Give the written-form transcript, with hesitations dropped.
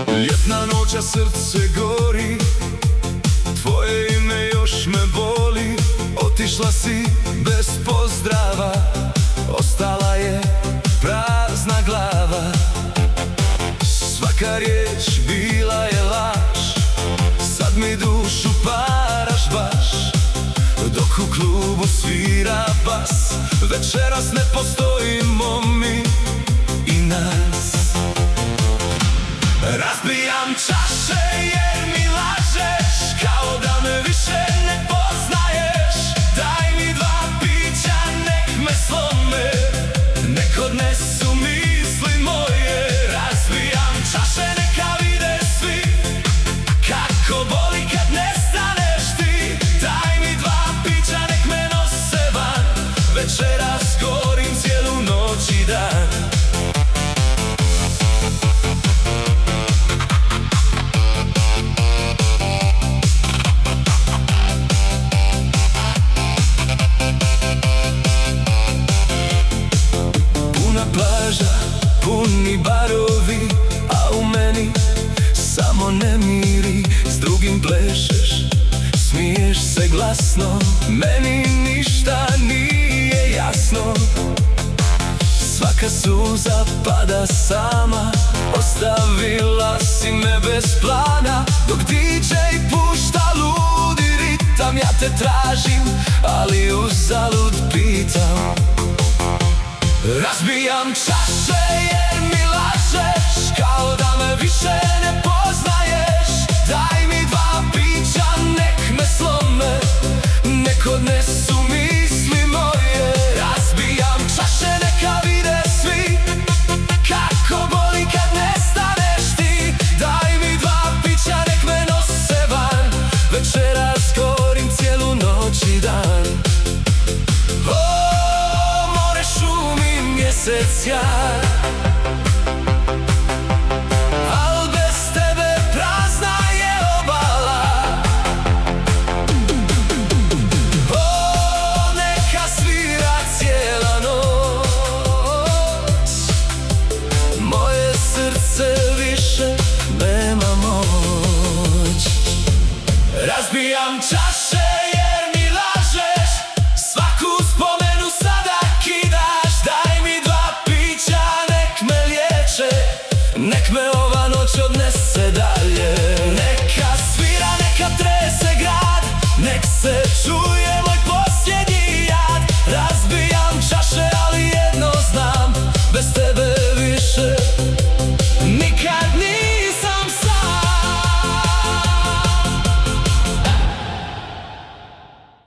Ljetna noća, srce gori, tvoje ime još me boli. Otišla si bez pozdrava, ostala je prazna glava. Svaka riječ bila je laž, sad mi dušu paraš baš. Dok u klubu svira bas, večeras ne postojimo mi i nas. Razbijam čaše jer mi lažeš, kao da me više ne poznaješ. Daj mi dva pića, nek me slome, nek odnesu misli moje. Razbijam čaše, neka vide svi kako boli kad nestaneš ti. Daj mi dva pića, nek me nose van, večeras gorim cijelu noć i dan. Plaža, puni barovi, a u meni samo nemiri. S drugim plešeš, smiješ se glasno, meni ništa nije jasno. Svaka suza pada sama, ostavila si me bez plana. Dok DJ pušta ludi ritam, ja te tražim, ali uzalud pitam. Razbijam čaše jer mi lažeš, kao da me više ne poznaješ. Daj mi dva pića, nek me slome, nek odnesu